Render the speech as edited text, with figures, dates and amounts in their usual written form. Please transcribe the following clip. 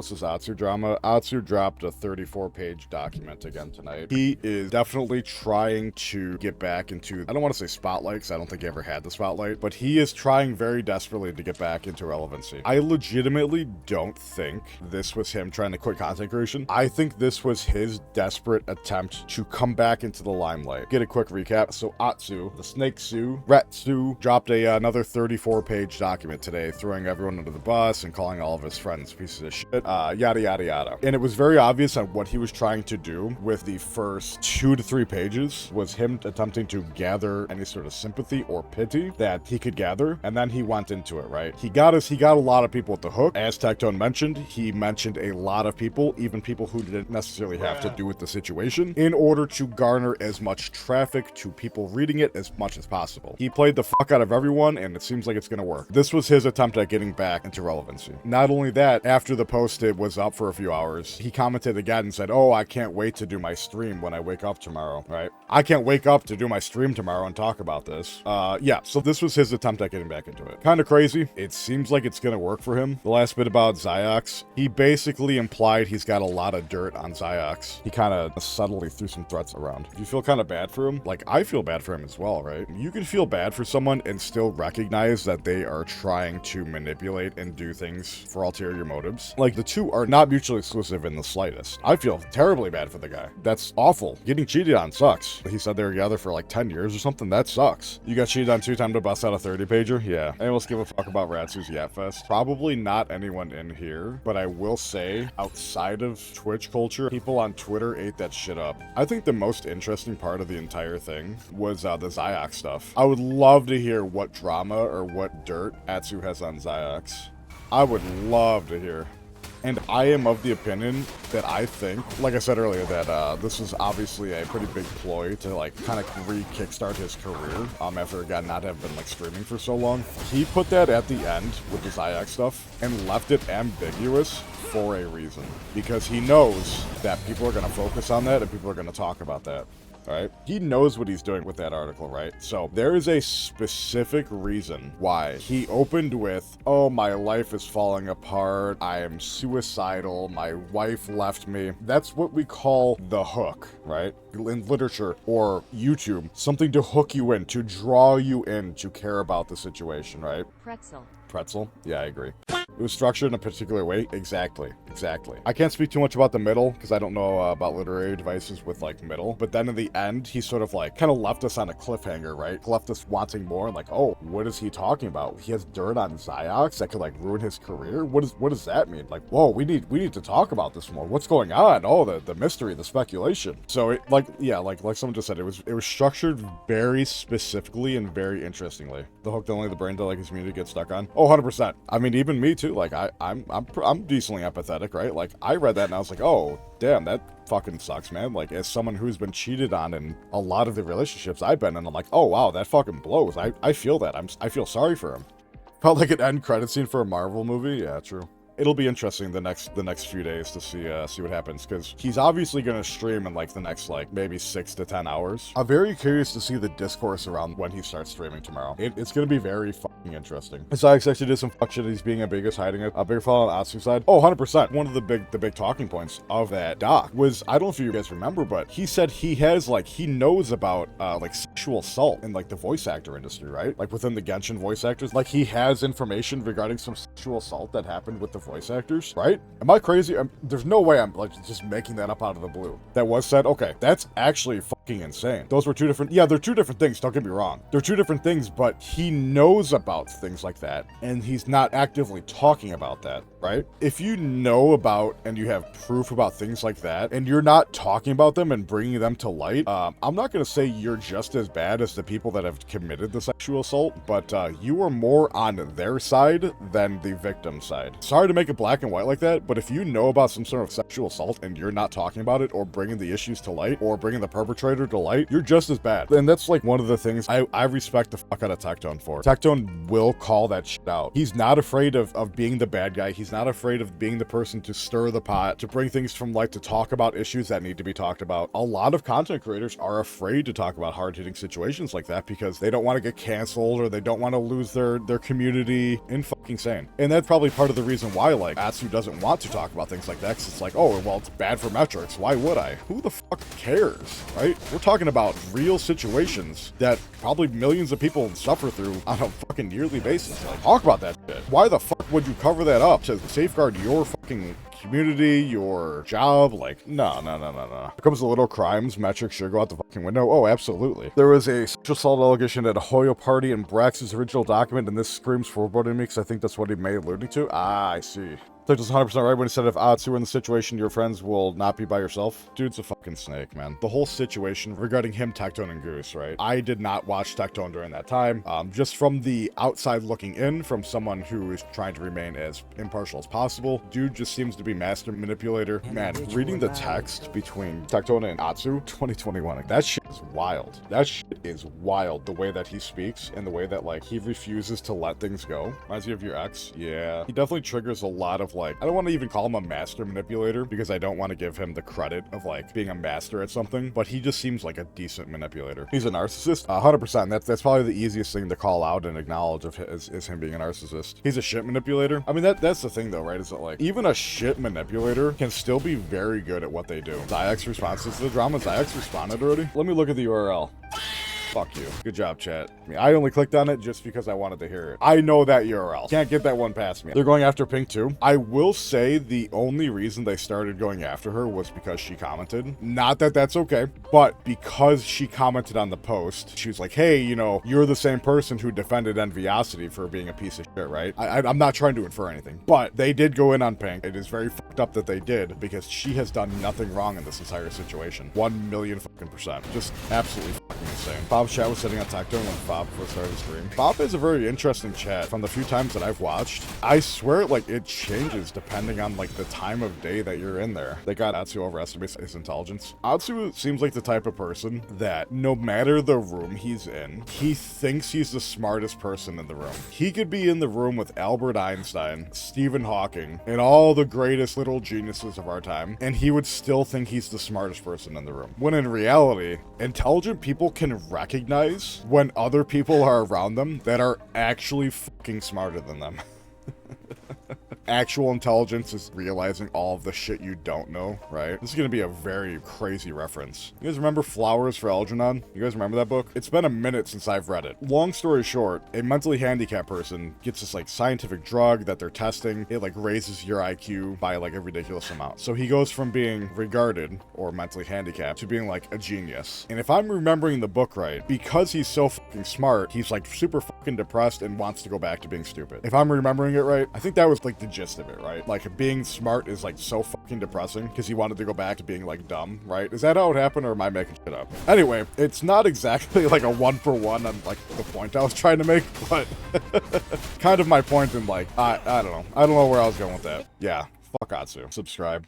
what's this Atsu drama? Atsu dropped a 34-page document again tonight. He is definitely trying to get back into, I don't want to say spotlight, because I don't think he ever had the spotlight, but he is trying very desperately to get back into relevancy. I legitimately don't think this was him trying to quit content creation. I think this was his desperate attempt to come back into the limelight. Get a quick recap. So Atsu, the Snake Sue, Retsu, dropped another 34-page document today, throwing everyone under the bus and calling all of his friends pieces of shit, yada yada yada. And it was very obvious on what he was trying to do with the first 2 to 3 pages was him attempting to gather any sort of sympathy or pity that he could gather, and then he went into it, right? He got a lot of people at the hook. As Tectone mentioned, he mentioned a lot of people, even people who didn't necessarily have to do with the situation, in order to garner as much traffic to people reading it as much as possible. He played the fuck out of everyone, and it seems like it's gonna work. This was his attempt at getting back into relevancy. Not only that, after the post it was up for a few hours, he commented again and said, oh, I can't wait to do my stream when I wake up tomorrow, right? I can't wake up to do my stream tomorrow and talk about this. Yeah, so this was his attempt at getting back into it. Kind of crazy. It seems like it's gonna work for him. The last bit about Xiox, he basically implied he's got a lot of dirt on Xiox. He kind of subtly threw some threats around. Do you feel kind of bad for him? Like, I feel bad for him as well, right? You can feel bad for someone and still recognize that they are trying to manipulate and do things for ulterior motives. Like, the two are not mutually exclusive in the slightest. I feel terribly bad for the guy. That's awful. Getting cheated on sucks. He said they were together for like 10 years or something. That sucks. You got cheated on 2 times to bust out a 30-pager? Yeah. Anyone else give a fuck about Ratsu's Yatfest? Probably not anyone in here, but I will say, outside of Twitch culture, people on Twitter ate that shit up. I think the most interesting part of the entire thing was the Xiox stuff. I would love to hear what drama or what dirt Atsu has on Xiox. I would love to hear. And I am of the opinion that I think, like I said earlier, that this was obviously a pretty big ploy to like kind of re-kickstart his career after it got not have been like streaming for so long. He put that at the end with the Xiox stuff and left it ambiguous for a reason, because he knows that people are going to focus on that and people are going to talk about that. Right? He knows what he's doing with that article, right? So there is a specific reason why he opened with, oh, my life is falling apart, I am suicidal, my wife left me. That's what we call the hook, right? In literature or YouTube, something to hook you in, to draw you in, to care about the situation, right? Pretzel? Yeah, I agree. It was structured in a particular way. Exactly. I can't speak too much about the middle because I don't know about literary devices with like middle. But then in the end, he sort of like kind of left us on a cliffhanger, right? Left us wanting more. Like, oh, what is he talking about? He has dirt on Xiox that could like ruin his career. What does that mean? Like, whoa, we need to talk about this more. What's going on? Oh, the mystery, the speculation. So it like someone just said, it was structured very specifically and very interestingly. The hook that only the brain delicate community gets stuck on. Oh, 100%. I mean, even me too. Like I'm decently empathetic, right? Like I read that and I was like, oh, damn, that fucking sucks, man. Like as someone who's been cheated on in a lot of the relationships I've been in, I'm like, oh wow, that fucking blows. I feel that. I feel sorry for him. Felt like an end credit scene for a Marvel movie. Yeah, true. It'll be interesting the next few days to see what happens, because he's obviously going to stream in like the next like maybe 6 to 10 hours. I'm very curious to see the discourse around when he starts streaming tomorrow. It's going to be very fucking interesting. Xiox actually did some fuck shit. He's being ambiguous, hiding it. A bigger fall on Atsu's side. Oh, 100%. One of the big talking points of that doc was, I don't know if you guys remember, but he said he knows about like sexual assault in like the voice actor industry, right? Like within the Genshin voice actors, like he has information regarding some sexual assault that happened with the voice actors, right? Am I crazy? There's no way I'm like just making that up out of the blue. That was said. Okay, that's actually fucking insane. Those were 2 different, yeah, they're 2 different things, don't get me wrong. They're 2 different things, but he knows about things like that, and he's not actively talking about that, right? If you know about and you have proof about things like that, and you're not talking about them and bringing them to light, I'm not gonna say you're just as bad as the people that have committed the sexual assault, but you are more on their side than the victim's side. Sorry to make it black and white like that, but if you know about some sort of sexual assault and you're not talking about it or bringing the issues to light or bringing the perpetrator creator delight, you're just as bad. And that's like one of the things I respect the fuck out of Tectone for. Tectone will call that shit out. He's not afraid of being the bad guy. He's not afraid of being the person to stir the pot, to bring things from light, to talk about issues that need to be talked about. A lot of content creators are afraid to talk about hard-hitting situations like that because they don't want to get canceled or they don't want to lose their community. Fucking sane. And that's probably part of the reason why, like, Atsu doesn't want to talk about things like that, because it's like, oh, well, it's bad for metrics. Why would I? Who the fuck cares, right? We're talking about real situations that probably millions of people suffer through on a fucking yearly basis. Like, talk about that shit. Why the fuck would you cover that up to safeguard your fucking community, your job? Like, no. When it comes to little crimes, metrics should go out the fucking window. Oh, absolutely. There was a sexual assault allegation at a Hoyo party in Brax's original document, and this screams foreboding to me because I think that's what he may have alluded to. Ah, I see. Tectone's 100% right when he said if Atsu were in the situation, your friends will not be by yourself. Dude's a fucking snake, man. The whole situation regarding him, Tectone, and Goose, right? I did not watch Tectone during that time. Just from the outside looking in, from someone who is trying to remain as impartial as possible, dude just seems to be master manipulator. Man, reading the text between Tectone and Atsu, 2021, like, that shit is wild. That shit is wild, the way that he speaks and the way that, like, he refuses to let things go. Reminds me of your ex. Yeah. He definitely triggers a lot of, like, I don't want to even call him a master manipulator because I don't want to give him the credit of, like, being a master at something, but he just seems like a decent manipulator. He's a narcissist, 100%. That's probably the easiest thing to call out and acknowledge of his, is him being a narcissist. He's a shit manipulator. I mean, that's the thing though, right? Is that, like, even a shit manipulator can still be very good at what they do. Zyx responses to the drama. Zyx responded already. Let me look at the URL. Fuck you. Good job, chat. I mean, I only clicked on it just because I wanted to hear it. I know that URL. Can't get that one past me. They're going after Pink too. I will say the only reason they started going after her was because she commented. Not that that's okay, but because she commented on the post, she was like, hey, you know, you're the same person who defended Enviosity for being a piece of shit, right? I'm not trying to infer anything, but they did go in on Pink. It is very fucked up that they did because she has done nothing wrong in this entire situation. 1,000,000 fucking percent. Just absolutely fucking insane. Bob's chat was sitting on Tectone when Bob first started the stream. Bob is a very interesting chat. From the few times that I've watched, I swear, like, it changes depending on, like, the time of day that you're in there. They got Atsu overestimates his intelligence. Atsu seems like the type of person that no matter the room he's in, he thinks he's the smartest person in the room. He could be in the room with Albert Einstein, Stephen Hawking, and all the greatest little geniuses of our time, and he would still think he's the smartest person in the room. When in reality, intelligent people can recognize when other people are around them that are actually fucking smarter than them. Actual intelligence is realizing all of the shit you don't know, right? This is going to be a very crazy reference. You guys remember Flowers for Algernon? You guys remember that book? It's been a minute since I've read it. Long story short, a mentally handicapped person gets this, like, scientific drug that they're testing. It, like, raises your IQ by, like, a ridiculous amount. So he goes from being regarded or mentally handicapped to being, like, a genius. And if I'm remembering the book right, because he's so fucking smart, he's, like, super fucking depressed and wants to go back to being stupid. If I'm remembering it right, I think that was, like, the gist of it, right? Like, being smart is, like, so fucking depressing because he wanted to go back to being, like, dumb, right? Is that how it happened, or am I making shit up? Anyway, it's not exactly like a 1-for-1 on, like, the point I was trying to make, but kind of my point in, like, I don't know. I don't know where I was going with that. Yeah, fuck Atsu. Subscribe.